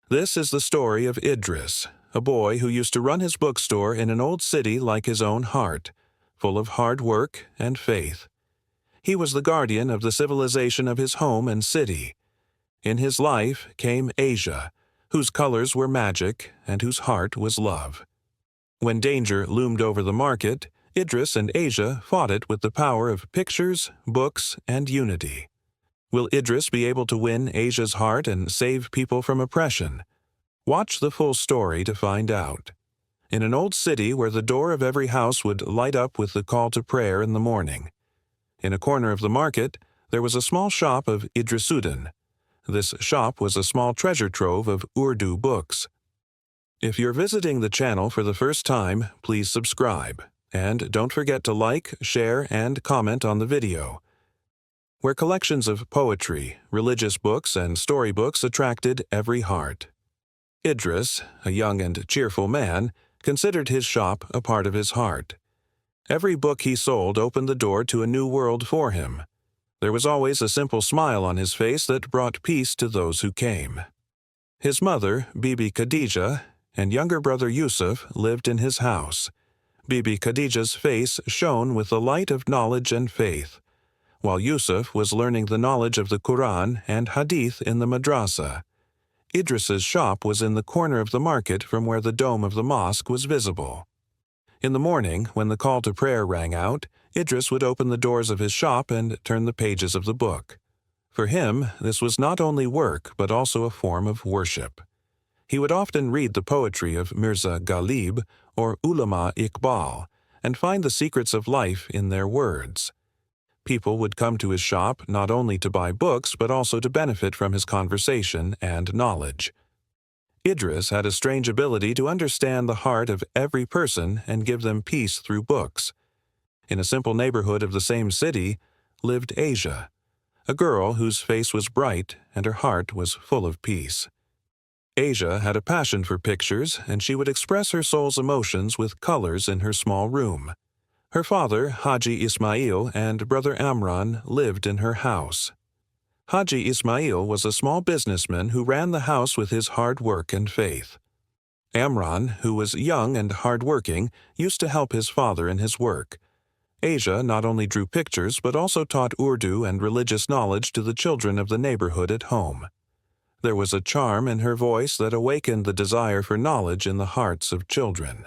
This is the story of Idris, a boy who used to run his bookstore in an old city like his own heart, full of hard work and faith. He was the guardian of the civilization of his home and city. In his life came Asia, whose colors were magic and whose heart was love. When danger loomed over the market, Idris and Asia fought it with the power of pictures, books, and unity. Will Idris be able to win Asia's heart and save people from oppression? Watch the full story to find out. In an old city where the door of every house would light up with the call to prayer in the morning. In a corner of the market, there was a small shop of Idrisuddin. This shop was a small treasure trove of Urdu books. If you're visiting the channel for the first time, please subscribe. And don't forget to like, share, and comment on the video. Where collections of poetry, religious books, and storybooks attracted every heart. Idris, a young and cheerful man, considered his shop a part of his heart. Every book he sold opened the door to a new world for him. There was always a simple smile on his face that brought peace to those who came. His mother, Bibi Khadija, and younger brother Yusuf lived in his house. Bibi Khadija's face shone with the light of knowledge and faith, while Yusuf was learning the knowledge of the Quran and Hadith in the madrasa. Idris's shop was in the corner of the market from where the dome of the mosque was visible. In the morning, when the call to prayer rang out, Idris would open the doors of his shop and turn the pages of the book. For him, this was not only work but also a form of worship. He would often read the poetry of Mirza Ghalib or Ulama Iqbal and find the secrets of life in their words. People would come to his shop not only to buy books but also to benefit from his conversation and knowledge. Idris had a strange ability to understand the heart of every person and give them peace through books. In a simple neighborhood of the same city lived Asia, a girl whose face was bright and her heart was full of peace. Asia had a passion for pictures, and she would express her soul's emotions with colors in her small room. Her father, Haji Ismail, and brother Amran lived in her house. Haji Ismail was a small businessman who ran the house with his hard work and faith. Amran, who was young and hard-working, used to help his father in his work. Asia not only drew pictures but also taught Urdu and religious knowledge to the children of the neighborhood at home. There was a charm in her voice that awakened the desire for knowledge in the hearts of children.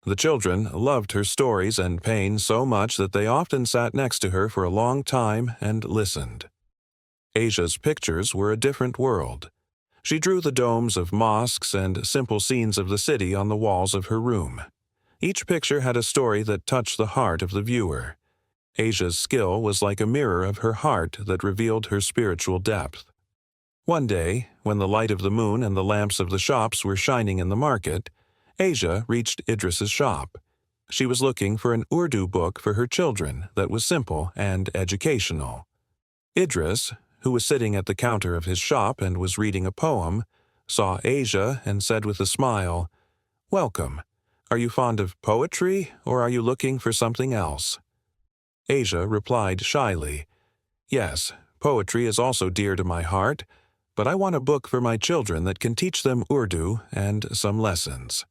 The children loved her stories and pain so much that they often sat next to her for a long time and listened. Asia's pictures were a different world. She drew the domes of mosques and simple scenes of the city on the walls of her room. Each picture had a story that touched the heart of the viewer. Asia's skill was like a mirror of her heart that revealed her spiritual depth. One day, when the light of the moon and the lamps of the shops were shining in the market, Asia reached Idris's shop. She was looking for an Urdu book for her children that was simple and educational. Idris, who was sitting at the counter of his shop and was reading a poem, saw Asia and said with a smile, "Welcome. Are you fond of poetry, or are you looking for something else?" Asia replied shyly, "Yes, poetry is also dear to my heart, but I want a book for my children that can teach them Urdu and some lessons."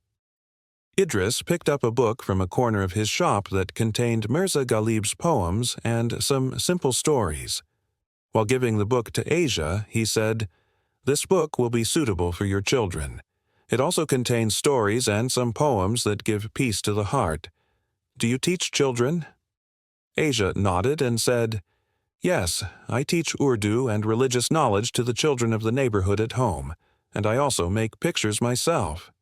Idris picked up a book from a corner of his shop that contained Mirza Ghalib's poems and some simple stories. While giving the book to Asia, he said, "This book will be suitable for your children. It also contains stories and some poems that give peace to the heart. Do you teach children?" Asia nodded and said, "Yes, I teach Urdu and religious knowledge to the children of the neighborhood at home, and I also make pictures myself."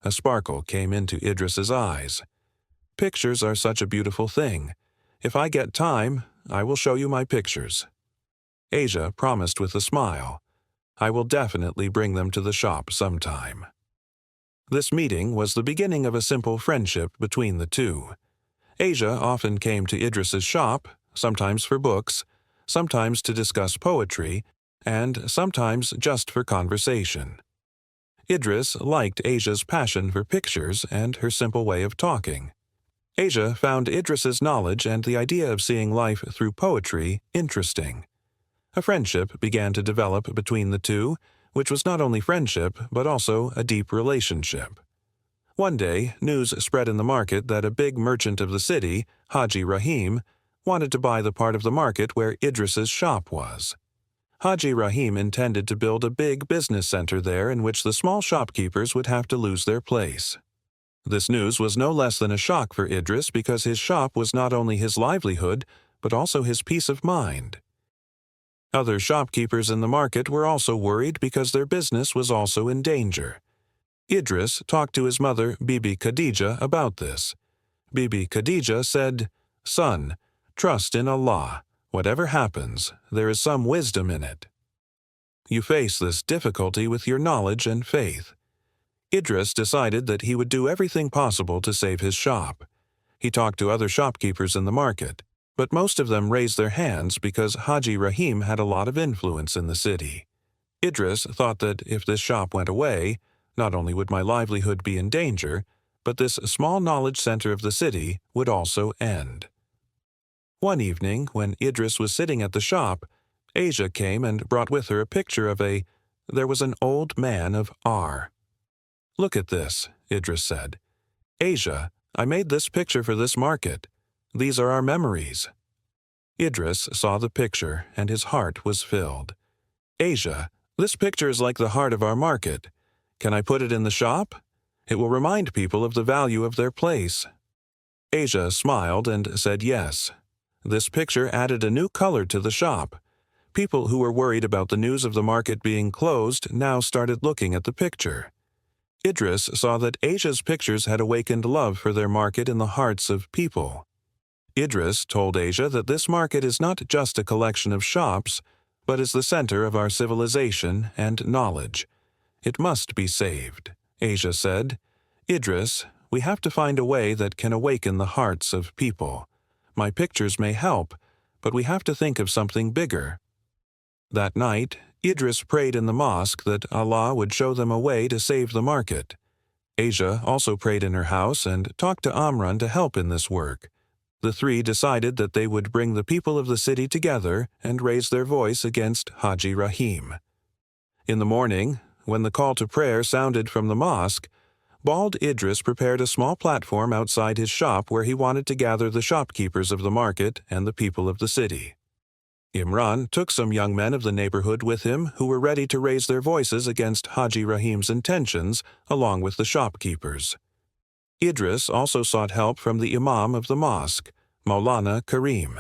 A sparkle came into Idris's eyes. "Pictures are such a beautiful thing. If I get time, I will show you my pictures." Asia promised with a smile, "I will definitely bring them to the shop sometime." This meeting was the beginning of a simple friendship between the two. Asia often came to Idris's shop, sometimes for books, sometimes to discuss poetry, and sometimes just for conversation. Idris liked Asia's passion for pictures and her simple way of talking. Asia found Idris's knowledge and the idea of seeing life through poetry interesting. A friendship began to develop between the two, which was not only friendship but also a deep relationship. One day, news spread in the market that a big merchant of the city, Haji Rahim, wanted to buy the part of the market where Idris's shop was. Haji Rahim intended to build a big business center there in which the small shopkeepers would have to lose their place. This news was no less than a shock for Idris because his shop was not only his livelihood, but also his peace of mind. Other shopkeepers in the market were also worried because their business was also in danger. Idris talked to his mother, Bibi Khadija, about this. Bibi Khadija said, "Son, trust in Allah. Whatever happens, there is some wisdom in it. You face this difficulty with your knowledge and faith." Idris decided that he would do everything possible to save his shop. He talked to other shopkeepers in the market, but most of them raised their hands because Haji Rahim had a lot of influence in the city. Idris thought that if this shop went away, not only would my livelihood be in danger, but this small knowledge center of the city would also end. One evening, when Idris was sitting at the shop, Asia came and brought with her a picture of there was an old man of Ar. "Look at this," Idris said. "Asia, I made this picture for this market. These are our memories." Idris saw the picture and his heart was filled. "Asia, this picture is like the heart of our market. Can I put it in the shop? It will remind people of the value of their place." Asia smiled and said yes. This picture added a new color to the shop. People who were worried about the news of the market being closed now started looking at the picture. Idris saw that Asia's pictures had awakened love for their market in the hearts of people. Idris told Asia that this market is not just a collection of shops, but is the center of our civilization and knowledge. It must be saved, Asia said. "Idris, we have to find a way that can awaken the hearts of people. My pictures may help, but we have to think of something bigger." That night, Idris prayed in the mosque that Allah would show them a way to save the market. Asia also prayed in her house and talked to Amran to help in this work. The three decided that they would bring the people of the city together and raise their voice against Haji Rahim. In the morning, when the call to prayer sounded from the mosque, Bald Idris prepared a small platform outside his shop where he wanted to gather the shopkeepers of the market and the people of the city. Imran took some young men of the neighborhood with him who were ready to raise their voices against Haji Rahim's intentions along with the shopkeepers. Idris also sought help from the imam of the mosque, Maulana Karim.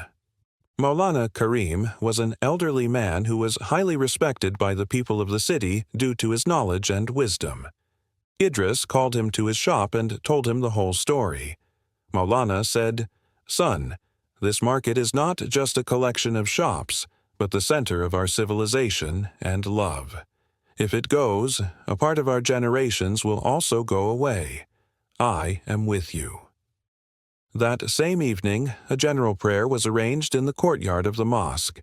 Maulana Karim was an elderly man who was highly respected by the people of the city due to his knowledge and wisdom. Idris called him to his shop and told him the whole story. Maulana said, "Son, this market is not just a collection of shops, but the center of our civilization and love. If it goes, a part of our generations will also go away. I am with you." That same evening, a general prayer was arranged in the courtyard of the mosque.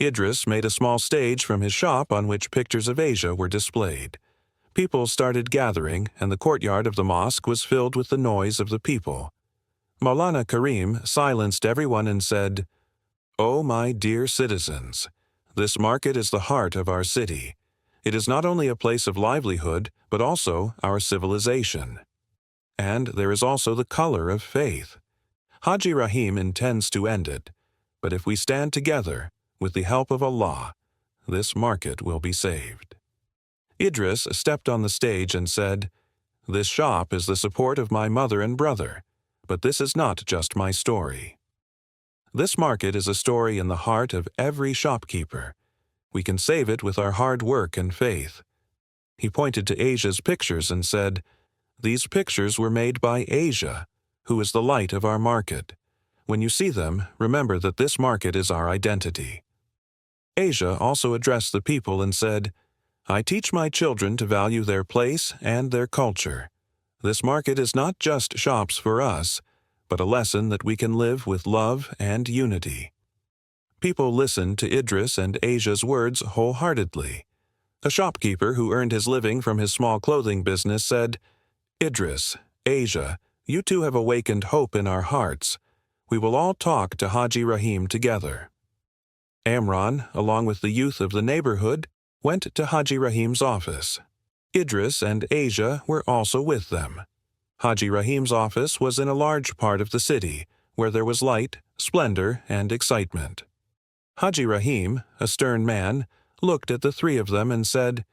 Idris made a small stage from his shop on which pictures of Asia were displayed. People started gathering, and the courtyard of the mosque was filled with the noise of the people. Maulana Karim silenced everyone and said, "O my dear citizens, this market is the heart of our city. It is not only a place of livelihood, but also our civilization. And there is also the color of faith. Haji Rahim intends to end it, but if we stand together, with the help of Allah, this market will be saved." Idris stepped on the stage and said, "This shop is the support of my mother and brother, but this is not just my story. This market is a story in the heart of every shopkeeper. We can save it with our hard work and faith." He pointed to Asia's pictures and said, "These pictures were made by Asia, who is the light of our market. When you see them, remember that this market is our identity." Asia also addressed the people and said, "I teach my children to value their place and their culture. This market is not just shops for us, but a lesson that we can live with love and unity." People listened to Idris and Asia's words wholeheartedly. A shopkeeper who earned his living from his small clothing business said, "Idris, Asia, you two have awakened hope in our hearts. We will all talk to Haji Rahim together." Amran, along with the youth of the neighborhood, went to Haji Rahim's office. Idris and Asia were also with them. Haji Rahim's office was in a large part of the city, where there was light, splendor, and excitement. Haji Rahim, a stern man, looked at the three of them and said,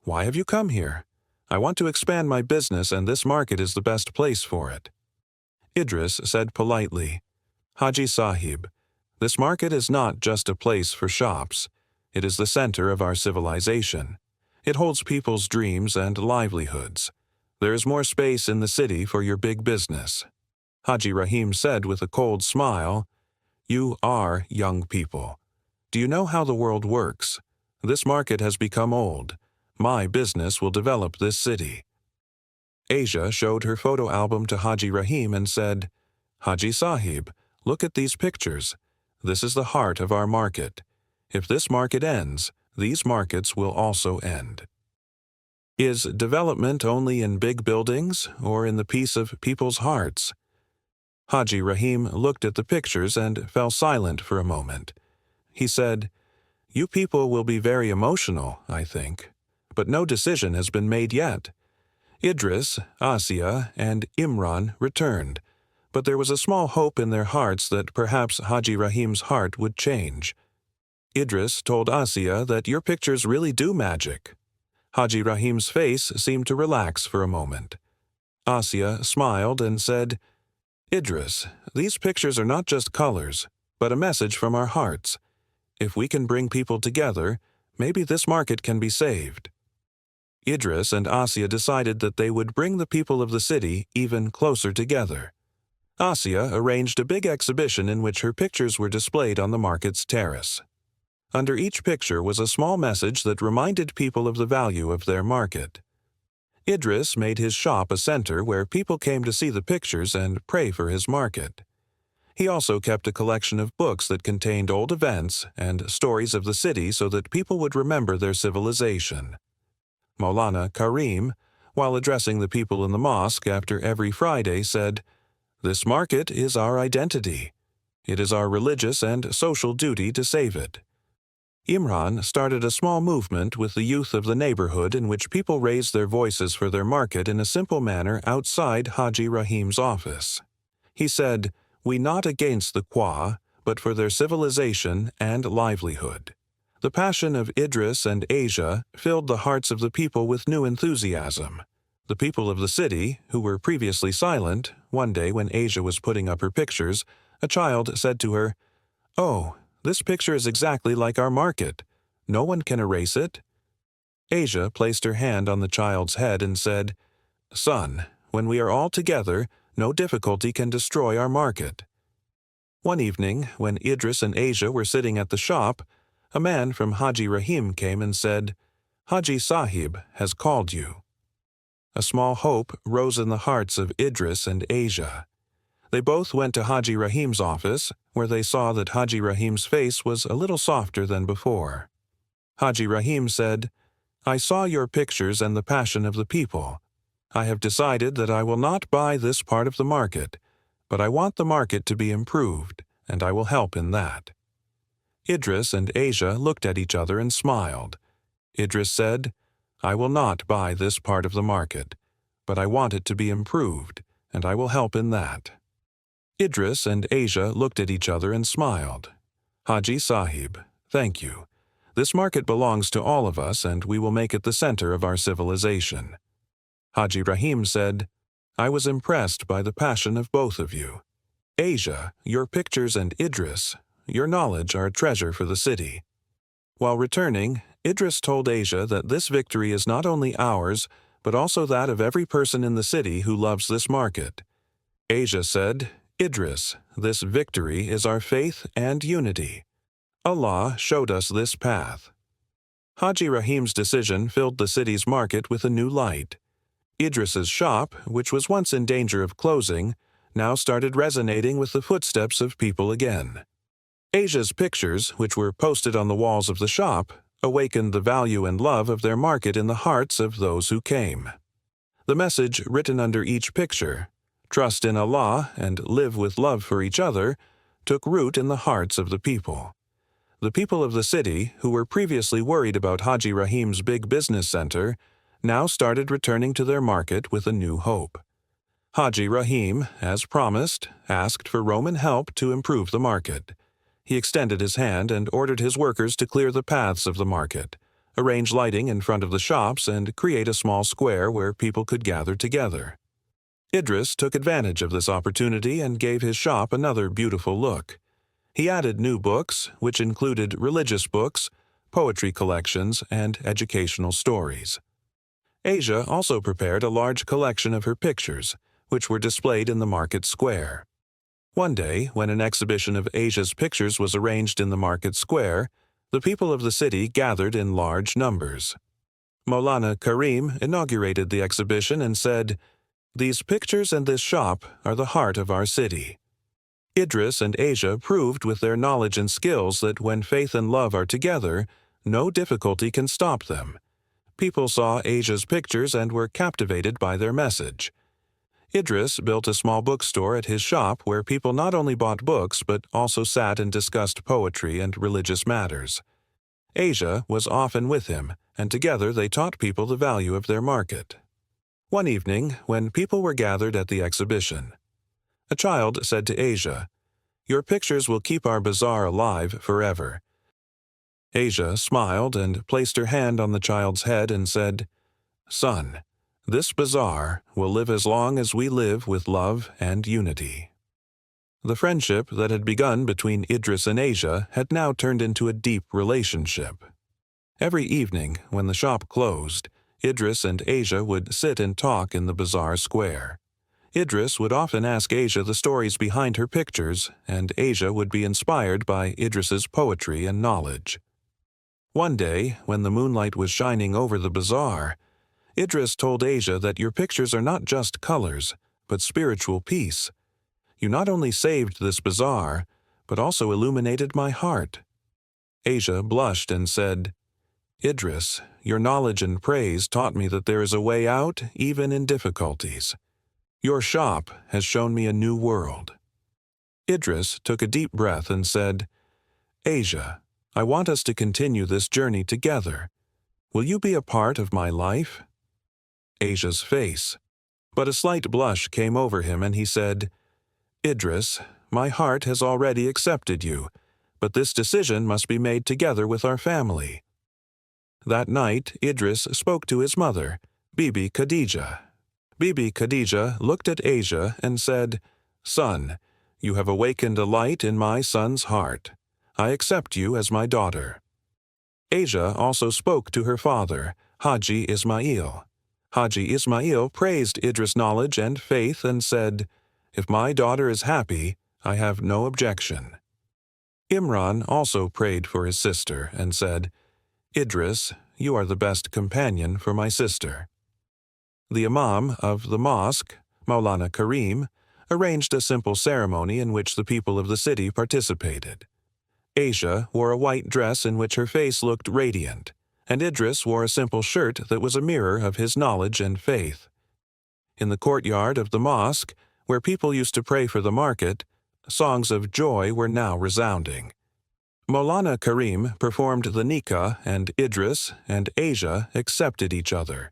"Why have you come here? I want to expand my business, and this market is the best place for it." Idris said politely, "Haji Sahib, this market is not just a place for shops. It is the center of our civilization. It holds people's dreams and livelihoods. There is more space in the city for your big business." Haji Rahim said with a cold smile, "You are young people. Do you know how the world works? This market has become old. My business will develop this city." Asia showed her photo album to Haji Rahim and said, "Haji Sahib, look at these pictures. This is the heart of our market. If this market ends, these markets will also end." Is development only in big buildings or in the peace of people's hearts? Haji Rahim looked at the pictures and fell silent for a moment. He said, "You people will be very emotional, I think, but no decision has been made yet." Idris, Asiya, and Imran returned, but there was a small hope in their hearts that perhaps Haji Rahim's heart would change. Idris told Asiya that your pictures really do magic. Haji Rahim's face seemed to relax for a moment. Asiya smiled and said, "Idris, these pictures are not just colors, but a message from our hearts. If we can bring people together, maybe this market can be saved." Idris and Asiya decided that they would bring the people of the city even closer together. Asiya arranged a big exhibition in which her pictures were displayed on the market's terrace. Under each picture was a small message that reminded people of the value of their market. Idris made his shop a center where people came to see the pictures and pray for his market. He also kept a collection of books that contained old events and stories of the city so that people would remember their civilization. Maulana Karim, while addressing the people in the mosque after every Friday, said, "This market is our identity. It is our religious and social duty to save it." Imran started a small movement with the youth of the neighborhood in which people raised their voices for their market in a simple manner outside Haji Rahim's office. He said, "We not against the Kwa, but for their civilization and livelihood." The passion of Idris and Asia filled the hearts of the people with new enthusiasm. The people of the city, who were previously silent, one day when Asia was putting up her pictures, a child said to her, "Oh, this picture is exactly like our market. No one can erase it." Asia placed her hand on the child's head and said, "Son, when we are all together, no difficulty can destroy our market." One evening, when Idris and Asia were sitting at the shop, a man from Haji Rahim came and said, "Haji Sahib has called you." A small hope rose in the hearts of Idris and Asia. They both went to Haji Rahim's office, where they saw that Haji Rahim's face was a little softer than before. Haji Rahim said, "I saw your pictures and the passion of the people. I have decided that I will not buy this part of the market, but I want the market to be improved, and I will help in that." Idris and Asia looked at each other and smiled. Idris said, "I will not buy this part of the market, but I want it to be improved, and I will help in that." Idris and Asia looked at each other and smiled. "Haji Sahib, thank you. This market belongs to all of us, and we will make it the center of our civilization." Haji Rahim said, "I was impressed by the passion of both of you. Asia, your pictures, and Idris, your knowledge are a treasure for the city." While returning, Idris told Asia that this victory is not only ours, but also that of every person in the city who loves this market. Asia said, "Idris, this victory is our faith and unity. Allah showed us this path." Haji Rahim's decision filled the city's market with a new light. Idris's shop, which was once in danger of closing, now started resonating with the footsteps of people again. Asia's pictures, which were posted on the walls of the shop, awakened the value and love of their market in the hearts of those who came. The message written under each picture, "Trust in Allah and live with love for each other," took root in the hearts of the people. The people of the city, who were previously worried about Haji Rahim's big business center, now started returning to their market with a new hope. Haji Rahim, as promised, asked for Roman help to improve the market. He extended his hand and ordered his workers to clear the paths of the market, arrange lighting in front of the shops, and create a small square where people could gather together. Idris took advantage of this opportunity and gave his shop another beautiful look. He added new books, which included religious books, poetry collections, and educational stories. Asia also prepared a large collection of her pictures, which were displayed in the market square. One day, when an exhibition of Asia's pictures was arranged in the market square, the people of the city gathered in large numbers. Maulana Karim inaugurated the exhibition and said, "These pictures and this shop are the heart of our city." Idris and Asia proved with their knowledge and skills that when faith and love are together, no difficulty can stop them. People saw Asia's pictures and were captivated by their message. Idris built a small bookstore at his shop where people not only bought books but also sat and discussed poetry and religious matters. Asia was often with him, and together they taught people the value of their market. One evening, when people were gathered at the exhibition, a child said to Asia, "Your pictures will keep our bazaar alive forever." Asia smiled and placed her hand on the child's head and said, "Son, this bazaar will live as long as we live with love and unity." The friendship that had begun between Idris and Asia had now turned into a deep relationship. Every evening, when the shop closed, Idris and Asia would sit and talk in the bazaar square. Idris would often ask Asia the stories behind her pictures, and Asia would be inspired by Idris's poetry and knowledge. One day, when the moonlight was shining over the bazaar, Idris told Asia that your pictures are not just colors, but spiritual peace. You not only saved this bazaar, but also illuminated my heart. Asia blushed and said, "Idris, your knowledge and praise taught me that there is a way out even in difficulties. Your shop has shown me a new world." Idris took a deep breath and said, "Asia, I want us to continue this journey together. Will you be a part of my life?" Asia's face, but a slight blush came over him and he said, "Idris, my heart has already accepted you, but this decision must be made together with our family." That night, Idris spoke to his mother, Bibi Khadija. Bibi Khadija looked at Asia and said, "Son, you have awakened a light in my son's heart. I accept you as my daughter." Asia also spoke to her father, Haji Ismail. Haji Ismail praised Idris' knowledge and faith and said, "If my daughter is happy, I have no objection." Imran also prayed for his sister and said, "Idris, you are the best companion for my sister." The Imam of the mosque, Maulana Karim, arranged a simple ceremony in which the people of the city participated. Asia wore a white dress in which her face looked radiant, and Idris wore a simple shirt that was a mirror of his knowledge and faith. In the courtyard of the mosque, where people used to pray for the market, songs of joy were now resounding. Maulana Karim performed the nikah, and Idris and Asia accepted each other.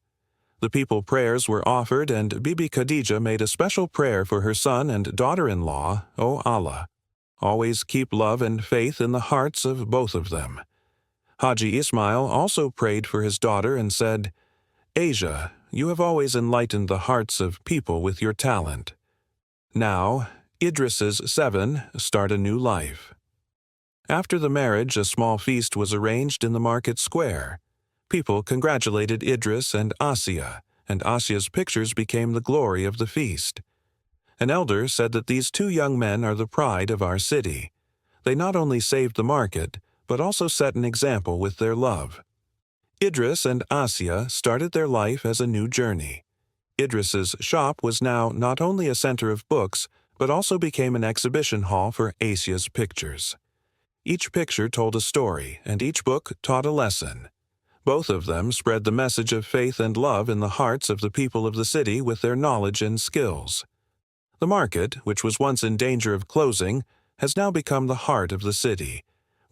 The people prayers were offered, and Bibi Khadija made a special prayer for her son and daughter-in-law, "O Allah, always keep love and faith in the hearts of both of them." Haji Ismail also prayed for his daughter and said, "Asia, you have always enlightened the hearts of people with your talent. Now, Idris's 7 start a new life." After the marriage, a small feast was arranged in the market square. People congratulated Idris and Asia's pictures became the glory of the feast. An elder said that these 2 young men are the pride of our city. They not only saved the market, but also set an example with their love. Idris and Asia started their life as a new journey. Idris's shop was now not only a center of books, but also became an exhibition hall for Asia's pictures. Each picture told a story, and each book taught a lesson. Both of them spread the message of faith and love in the hearts of the people of the city with their knowledge and skills. The market, which was once in danger of closing, has now become the heart of the city,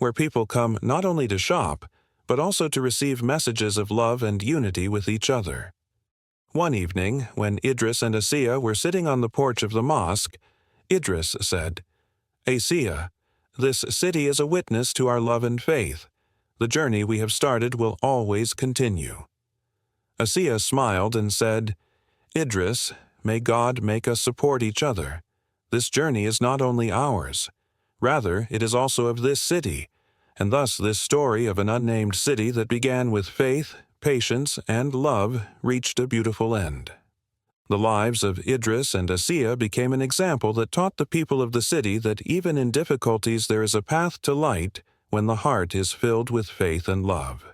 where people come not only to shop, but also to receive messages of love and unity with each other. One evening, when Idris and Asiya were sitting on the porch of the mosque, Idris said, "Asiya, this city is a witness to our love and faith. The journey we have started will always continue." Asiya smiled and said, "Idris, may God make us support each other. This journey is not only ours. Rather, it is also of this city, and thus this story of an unnamed city that began with faith, patience, and love reached a beautiful end." The lives of Idris and Asiya became an example that taught the people of the city that even in difficulties there is a path to light when the heart is filled with faith and love.